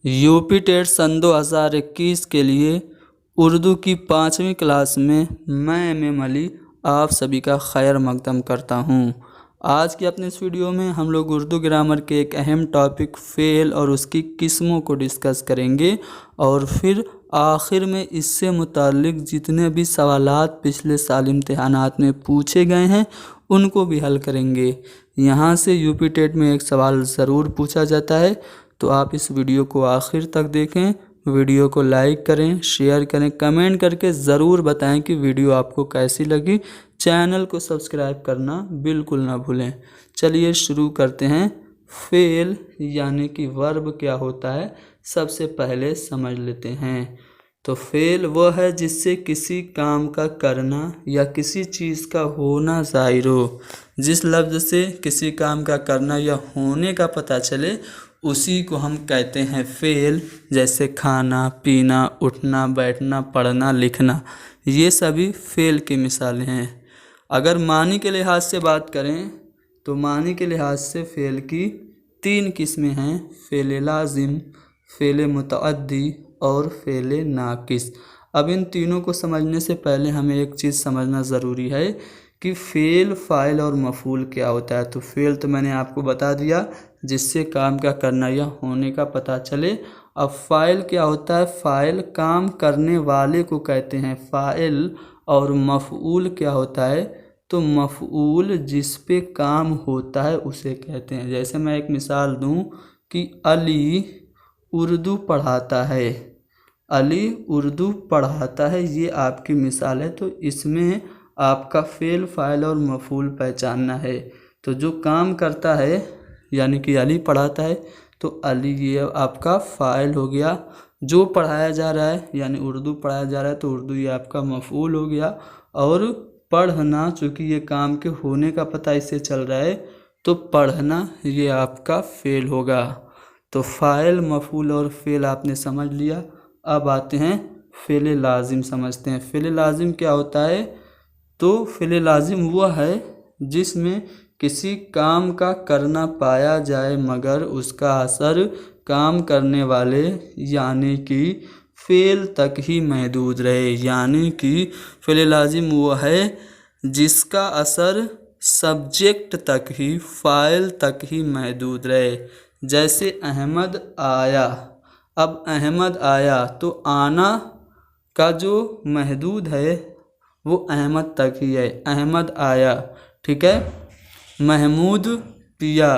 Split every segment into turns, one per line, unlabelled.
UP TET सन 2021 के लिए उर्दू की 5वीं क्लास में मैं एम अली आप सभी का खैर मकदम करता हूँ। आज की अपने इस वीडियो में हम लोग उर्दू ग्रामर के एक अहम टॉपिक फ़ेल और उसकी किस्मों को डिस्कस करेंगे और फिर आखिर में इससे मुताल्लिक जितने भी सवालात पिछले साल इम्तिहानात में पूछे गए हैं उनको भी हल करेंगे। यहाँ से यूपी टेट में एक सवाल ज़रूर पूछा जाता है, तो आप इस वीडियो को आखिर तक देखें। वीडियो को लाइक करें, शेयर करें, कमेंट करके ज़रूर बताएं कि वीडियो आपको कैसी लगी। चैनल को सब्सक्राइब करना बिल्कुल ना भूलें। चलिए शुरू करते हैं। फेल यानी कि वर्ब क्या होता है सबसे पहले समझ लेते हैं। तो फेल वह है जिससे किसी काम का करना या किसी चीज़ का होना ज़ाहिर हो। जिस लफ्ज़ से किसी काम का करना या होने का पता चले उसी को हम कहते हैं फेल। जैसे खाना, पीना, उठना, बैठना, पढ़ना, लिखना, ये सभी फेल की मिसालें हैं। अगर मानी के लिहाज से बात करें तो मानी के लिहाज से फेल की 3 किस्में हैं: फेल लाजिम, फेल मुतअद्दी और फेल नाकिस। अब इन तीनों को समझने से पहले हमें एक चीज़ समझना ज़रूरी है कि फ़ेल, फ़ाइल और मफ़ूल क्या होता है। तो फ़ेल तो मैंने आपको बता दिया, जिससे काम का करना या होने का पता चले। अब फ़ाइल क्या होता है? फ़ाइल काम करने वाले को कहते हैं फ़ाइल। और मफ़ऊल क्या होता है? तो मफ़ऊल जिस पे काम होता है उसे कहते हैं। जैसे मैं एक मिसाल दूं कि अली उर्दू पढ़ाता है। अली उर्दू पढ़ाता है, ये आपकी मिसाल है। तो इसमें आपका फ़ेल, फ़ाइल और मफ़ऊल पहचानना है। तो जो काम करता है यानी कि अली पढ़ाता है, तो अली ये आपका फ़ाइल हो गया। जो पढ़ाया जा रहा है यानी उर्दू पढ़ाया जा रहा है, तो उर्दू ये आपका मफ़ऊल हो गया। और पढ़ना, चूँकि ये काम के होने का पता इससे चल रहा है, तो पढ़ना ये आपका फ़ेल होगा। तो फ़ाइल, मफ़ऊल और फ़ेल आपने समझ लिया। अब आते हैं फ़ेल लाजिम समझते हैं। फ़ेल लाजिम क्या होता है? तो फ़ेल लाजिम वह है जिसमें किसी काम का करना पाया जाए मगर उसका असर काम करने वाले यानी कि फ़ेल तक ही महदूद रहे। यानी कि फ़ेल लाजिम वो है जिसका असर सब्जेक्ट तक ही, फ़ाइल तक ही महदूद रहे। जैसे अहमद आया। अब अहमद आया तो आना का जो महदूद है वो अहमद तक ही है। अहमद आया, ठीक है। महमूद पिया,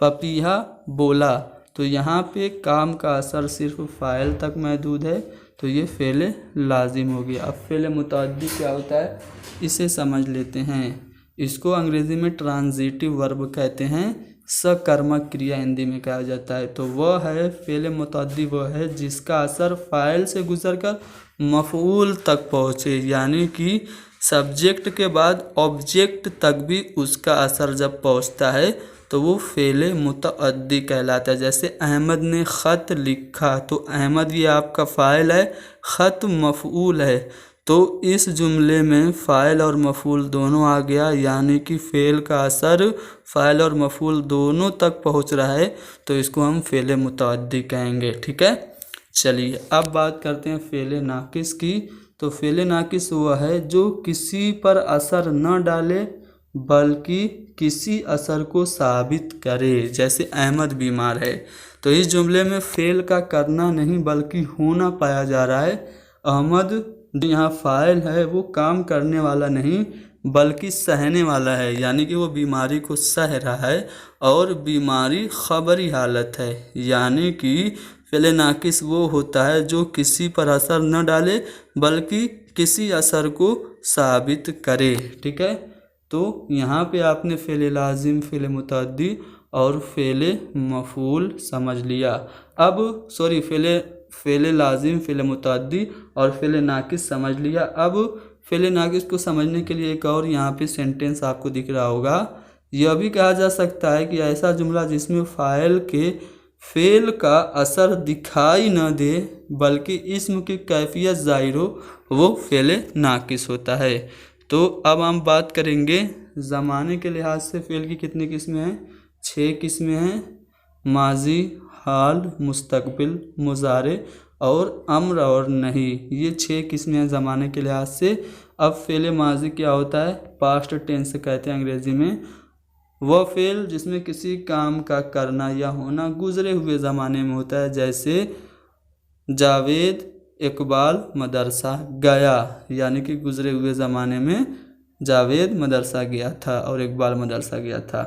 पपीहा बोला। तो यहाँ पे काम का असर सिर्फ फ़ाइल तक महदूद है, तो ये फ़ेल लाजिम हो गया। अब फ़ेल मुतअद्दी क्या होता है इसे समझ लेते हैं। इसको अंग्रेज़ी में ट्रांजिटिव वर्ब कहते हैं, सकर्मक क्रिया हिंदी में कहा जाता है। तो वह है फ़ेल मुतअद्दी, वह है जिसका असर फ़ाइल से गुजरकर मफ़ऊल तक पहुँचे। यानी कि सब्जेक्ट के बाद ऑब्जेक्ट तक भी उसका असर जब पहुंचता है तो वो फ़ेल मुतअद्दी कहलाता है। जैसे अहमद ने ख़त लिखा, तो अहमद ये आपका फ़ाइल है, ख़त मफ़ऊल है। तो इस जुमले में फ़ाइल और मफ़ऊल दोनों आ गया, यानी कि फ़ेल का असर फ़ाइल और मफ़ऊल दोनों तक पहुंच रहा है, तो इसको हम फ़ेल मुतअद्दी कहेंगे, ठीक है। चलिए अब बात करते हैं फ़ेल नाकिस की। तो फ़ेल नाकिस वह है जो किसी पर असर न डाले बल्कि किसी असर को साबित करे। जैसे अहमद बीमार है, तो इस जुमले में फ़ेल का करना नहीं बल्कि होना पाया जा रहा है। अहमद यहाँ फ़ाइल है, वो काम करने वाला नहीं बल्कि सहने वाला है, यानी कि वो बीमारी को सह रहा है और बीमारी खबरी हालत है। यानी कि फ़ेल नाकिस वो होता है जो किसी पर असर न डाले बल्कि किसी असर को साबित करे, ठीक है। तो यहाँ पे आपने फ़ेल लाजिम, फ़ेल मुतअद्दी और फ़ेल मफ़ऊल समझ लिया। अब फ़ेल लाजिम, फ़ेल मुतअद्दी और फ़ेल नाकिस समझ लिया। अब फ़ेल नाकिस को समझने के लिए एक और यहाँ पे सेंटेंस आपको दिख रहा होगा। यह भी कहा जा सकता है कि ऐसा जुमला जिसमें फ़ाइल के फ़ेल का असर दिखाई न दे बल्कि इस्म की कैफियत ज़ाहिर हो, वो फ़ेल नाकिस होता है। तो अब हम बात करेंगे ज़माने के लिहाज से फ़ेल की कितनी किस्में हैं? 6 किस्में हैं। माजी, हाल, मुस्तकबिल, मुजारे और अम्र और नहीं। ये 6 किस्में हैं ज़माने के लिहाज से। अब फ़ेल माजी क्या होता है? पास्ट टेंस कहते हैं अंग्रेज़ी में। वह फ़ेल जिसमें किसी काम का करना या होना गुज़रे हुए ज़माने में होता है, जैसे जावेद इकबाल मदरसा गया, यानी कि गुज़रे हुए ज़माने में जावेद मदरसा गया था और इकबाल मदरसा गया था।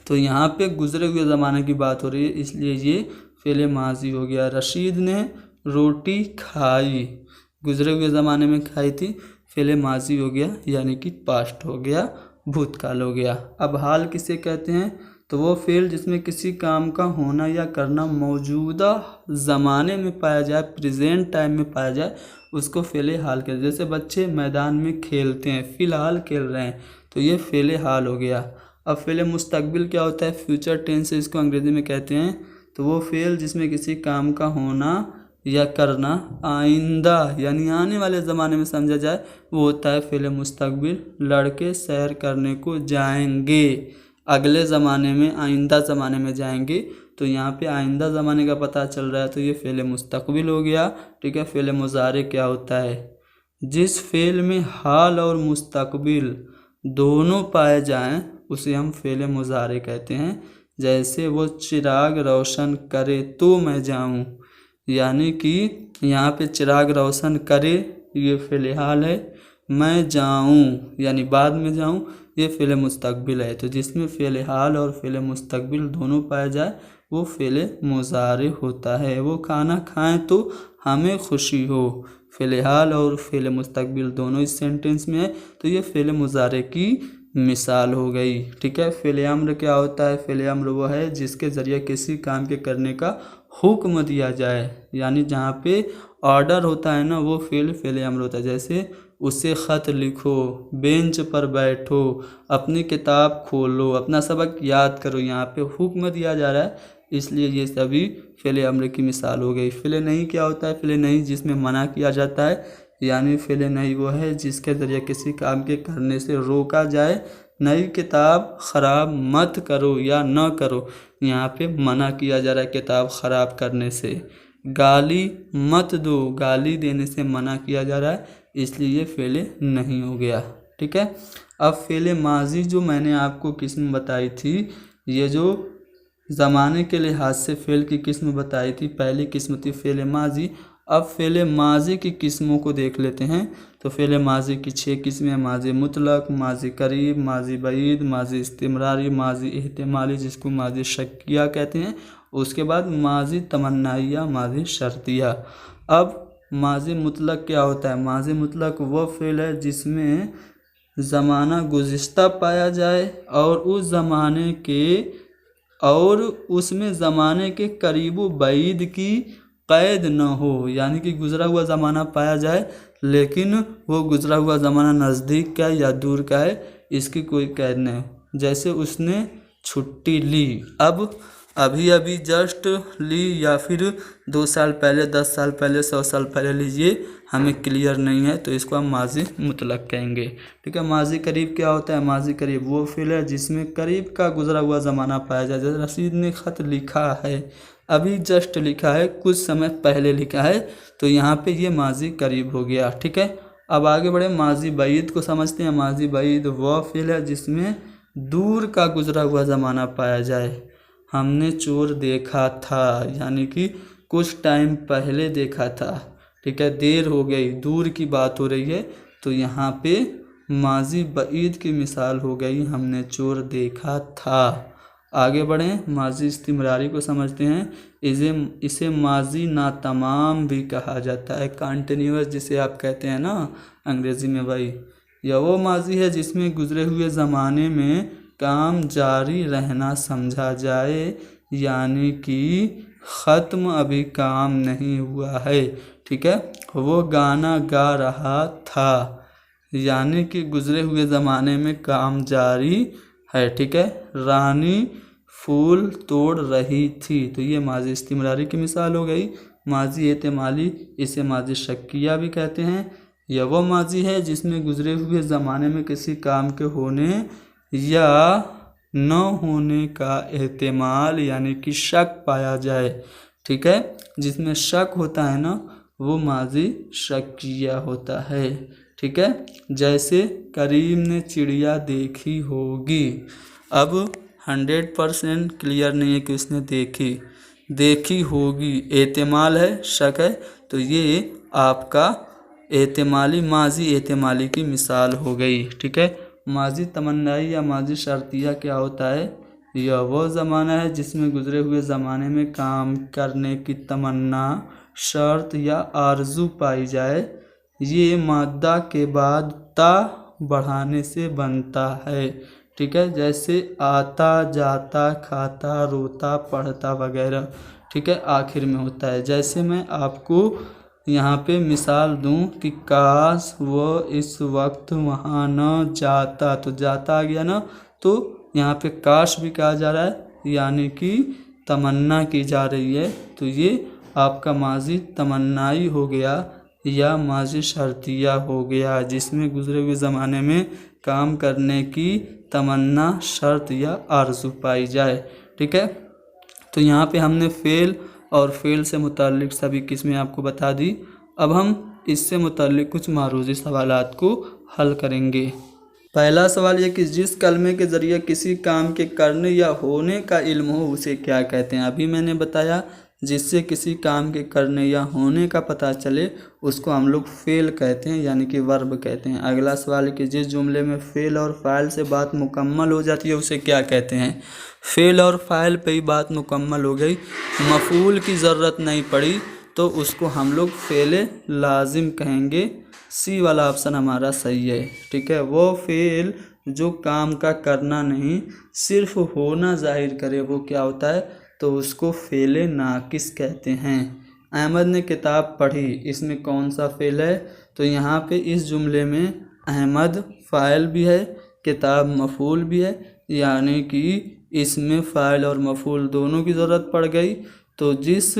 तो यहाँ पे गुज़रे हुए ज़माने की बात हो रही है, इसलिए ये फ़ेल माजी हो गया। रशीद ने रोटी खाई, गुज़रे हुए ज़माने में खाई थी, फ़ेल माजी हो गया, यानी कि पास्ट हो गया, भूतकाल हो गया। अब हाल किसे कहते हैं? तो वो फ़ेल जिसमें किसी काम का होना या करना मौजूदा ज़माने में पाया जाए, प्रेजेंट टाइम में पाया जाए, उसको फ़ेल हाल कहते हैं। जैसे बच्चे मैदान में खेलते हैं, फ़िलहाल खेल रहे हैं, तो ये फ़ेल हाल हो गया। अब फ़ेल मुस्तकबिल क्या होता है? फ्यूचर टेंस इसको अंग्रेज़ी में कहते हैं। तो वो फ़ेल जिसमें किसी काम का होना या करना आइंदा यानी आने वाले ज़माने में समझा जाए, वो होता है फ़ेल मुस्तकबिल। लड़के सैर करने को जाएंगे, अगले ज़माने में, आइंदा ज़माने में जाएंगे, तो यहाँ पे आइंदा ज़माने का पता चल रहा है, तो ये फ़ेल मुस्तकबिल हो गया। ठीक है। फ़ेल मुजारे क्या होता है? जिस फ़ेल में हाल और मुस्तकबिल दोनों पाए जाएं, उसे हम फ़ेल मुजारे कहते हैं। जैसे वो चिराग रोशन करे तो मैं जाऊं, यानी कि यहाँ पे चिराग रोशन करे ये फ़ेल हाल है, मैं जाऊं यानी बाद में जाऊं ये फ़ेल मुस्तकबिल है। तो जिसमें फ़ेल हाल और फ़ेल मुस्तकबिल दोनों पाया जाए वो फ़ेल मुजारे होता है। वो खाना खाएं तो हमें खुशी हो, फ़ेल हाल और फ़ेल मुस्तकबिल दोनों इस सेंटेंस में है, तो ये फ़ेल मुजारे की मिसाल हो गई। ठीक है। फ़ेल अम्र क्या होता है? फ़ेल अम्र वो है जिसके ज़रिए किसी काम के करने का हुक्म दिया जाए, यानी जहाँ पे ऑर्डर होता है ना, वो फ़ेल अम्र होता है। जैसे उसे ख़त लिखो, बेंच पर बैठो, अपनी किताब खोलो, अपना सबक याद करो, यहाँ पे हुक्म दिया जा रहा है, इसलिए ये सभी फ़ेल अम्र की मिसाल हो गई। फ़ेल नहीं क्या होता है? फ़ेल नहीं जिसमें मना किया जाता है, यानी फ़ेल नहीं वो है जिसके ज़रिए किसी काम के करने से रोका जाए। नई किताब ख़राब मत करो या न करो, यहाँ पे मना किया जा रहा है किताब ख़राब करने से। गाली मत दो, गाली देने से मना किया जा रहा है, इसलिए ये फ़ेल नहीं हो गया। ठीक है। अब फ़ेल माजी जो मैंने आपको किस्म बताई थी, ये जो ज़माने के लिहाज से फ़ेल की किस्म बताई थी, पहली किस्म थी फ़ेल माजी। अब फ़ेल माजी की किस्मों को देख लेते हैं। तो फ़ेल माजी की 6 किस्में: माजी मुतलक, माजी करीब, माजी बईद, माजी इस्तिमरारी, माजी एहतिमाली जिसको माजी शक्किया कहते हैं, उसके बाद माजी तमन्नाइया, माजी शर्तिया। अब माजी मुतलक क्या होता है? माजी मुतलक वो फ़ेल है जिसमें ज़माना गुज़िश्ता पाया जाए और उसमें ज़माने के करीबो बईद की क़ैद न हो, यानी कि गुज़रा हुआ ज़माना पाया जाए लेकिन वो गुज़रा हुआ ज़माना नज़दीक का है या दूर का है, इसकी कोई कैद नहीं हो। जैसे उसने छुट्टी ली, अब अभी अभी जस्ट ली या फिर 2 साल पहले, 10 साल पहले, 100 साल पहले लीजिए, हमें क्लियर नहीं है, तो इसको हम माजी मुतलक कहेंगे। ठीक है। माजी करीब क्या होता है? माजी करीब वो फ़ेल है जिसमें करीब का गुज़रा हुआ ज़माना पाया जाए। जैसे रशीद ने ख़त लिखा है, अभी जस्ट लिखा है, कुछ समय पहले लिखा है, तो यहाँ पे ये माजी करीब हो गया। ठीक है। अब आगे बढ़े, माजी बईद को समझते हैं। माजी बईद वो फ़ेल है जिसमें दूर का गुज़रा हुआ ज़माना पाया जाए। हमने चोर देखा था, यानी कि कुछ टाइम पहले देखा था। ठीक है। देर हो गई, दूर की बात हो रही है, तो यहाँ पे माजी बईद की मिसाल हो गई, हमने चोर देखा था। आगे बढ़ें, माजी इस्तिमरारी को समझते हैं। इसे माजी नातमाम भी कहा जाता है, कंटिन्यूअस जिसे आप कहते हैं ना अंग्रेज़ी में भाई। यह वो माजी है जिसमें गुज़रे हुए ज़माने में काम जारी रहना समझा जाए, यानी कि ख़त्म अभी काम नहीं हुआ है। ठीक है। वो गाना गा रहा था, यानी कि गुज़रे हुए ज़माने में काम जारी है। ठीक है। रानी फूल तोड़ रही थी, तो ये माजी इस्तिमरारी की मिसाल हो गई। माजी एहतिमाली, इसे माजी शक्किया भी कहते हैं। यह वो माजी है जिसमें गुज़रे हुए ज़माने में किसी काम के होने या न होने का एहतिमाल यानी कि शक पाया जाए। ठीक है, जिसमें शक होता है ना वो माजी शकिया होता है। ठीक है, जैसे करीम ने चिड़िया देखी होगी। अब 100% क्लियर नहीं है कि उसने देखी होगी, एहतिमाल है, शक है, तो ये आपका एहतिमाली माजी एहतिमाली की मिसाल हो गई। ठीक है, माजी तमन्नाई या माजी शर्तिया क्या होता है? यह वो ज़माना है जिसमें गुजरे हुए ज़माने में काम करने की तमन्ना, शर्त या आरजू पाई जाए। ये मादा के बाद ता बढ़ाने से बनता है। ठीक है, जैसे आता, जाता, खाता, रोता, पढ़ता वगैरह। ठीक है, आखिर में होता है। जैसे मैं आपको यहाँ पे मिसाल दूँ कि काश वो इस वक्त वहाँ न जाता, तो जाता आ गया ना, तो यहाँ पे काश भी कहा जा रहा है यानी कि तमन्ना की जा रही है। तो ये आपका माजी तमन्नाई हो गया या माजी शर्तिया हो गया, जिसमें गुजरे हुए ज़माने में काम करने की तमन्ना, शर्त या आरज़ू पाई जाए। ठीक है, तो यहाँ पे हमने फ़ेल और फ़ेल से मुताल्लिक़ सभी किस्में आपको बता दी। अब हम इससे मुताल्लिक़ कुछ मारूज़ी सवालात को हल करेंगे। पहला सवाल ये कि जिस कलमे के ज़रिए किसी काम के करने या होने का इल्म हो उसे क्या कहते हैं? अभी मैंने बताया जिससे किसी काम के करने या होने का पता चले उसको हम लोग फ़ेल कहते हैं यानी कि वर्ब कहते हैं। अगला सवाल है कि जिस जुमले में फ़ेल और फ़ाइल से बात मुकम्मल हो जाती है उसे क्या कहते हैं? फ़ेल और फ़ाइल पे ही बात मुकम्मल हो गई, मफ़ूल की ज़रूरत नहीं पड़ी, तो उसको हम लोग फ़ेल लाजिम कहेंगे। सी वाला ऑप्शन हमारा सही है। ठीक है, वो फ़ेल जो काम का करना नहीं सिर्फ होना ज़ाहिर करे वो क्या होता है? तो उसको फ़ेल नाकिस कहते हैं। अहमद ने किताब पढ़ी, इसमें कौन सा फ़ेल है? तो यहाँ पे इस जुमले में अहमद फ़ाइल भी है, किताब मफ़ूल भी है, यानी कि इसमें फ़ाइल और मफ़ूल दोनों की ज़रूरत पड़ गई। तो जिस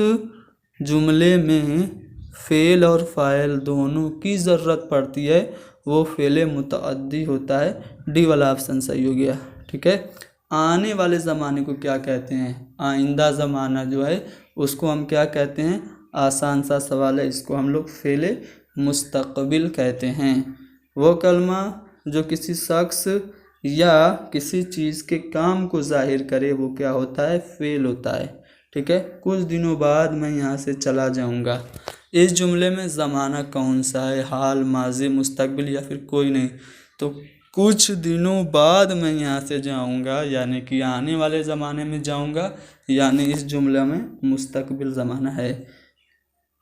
जुमले में फ़ेल और फ़ाइल दोनों की ज़रूरत पड़ती है वो फ़ेल मुतअद्दी होता है। डी वाला ऑप्शन सही हो गया। ठीक है, आने वाले ज़माने को क्या कहते हैं? आइंदा ज़माना जो है उसको हम क्या कहते हैं? आसान सा सवाल है, इसको हम लोग फ़ेल मुस्तक़बिल कहते हैं। वो कलमा जो किसी शख्स या किसी चीज़ के काम को ज़ाहिर करे वो क्या होता है? फ़ेल होता है। ठीक है, कुछ दिनों बाद मैं यहाँ से चला जाऊँगा। इस जुमले में ज़माना कौन सा है? हाल, माजी, मुस्तक़बिल या फिर कोई नहीं? तो कुछ दिनों बाद मैं यहाँ से जाऊँगा यानी कि आने वाले ज़माने में जाऊँगा, यानी इस जुमला में मुस्तक़बिल ज़माना है।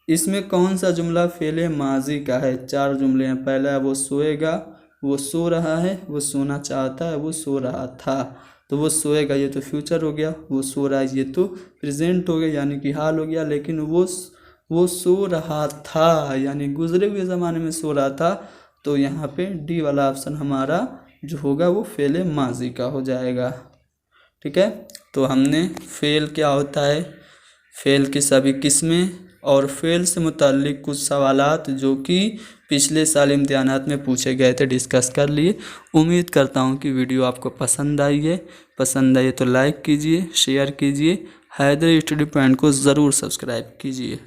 इसमें कौन सा जुमला फ़ेल माजी का है? 4 जुमले हैं। पहला है वो सोएगा, वो सो रहा है, वो सोना चाहता है, वो सो रहा था। तो वो सोएगा ये तो फ्यूचर हो गया, वो सो रहा है ये तो प्रेजेंट हो गया यानी कि हाल हो गया। लेकिन वो सो रहा था यानी गुजरे हुए ज़माने में सो रहा था, तो यहाँ पे डी वाला ऑप्शन हमारा जो होगा वो फ़ेल माजी का हो जाएगा। ठीक है, तो हमने फ़ेल क्या होता है, फ़ेल की सभी किस्में और फ़ेल से मुताल्लिक़ कुछ सवालात जो कि पिछले साल इम्तिहानात में पूछे गए थे डिस्कस कर लिए। उम्मीद करता हूँ कि वीडियो आपको पसंद आई है। पसंद आई तो लाइक कीजिए, शेयर कीजिए, हैदर स्टडी पॉइंट को ज़रूर सब्सक्राइब कीजिए।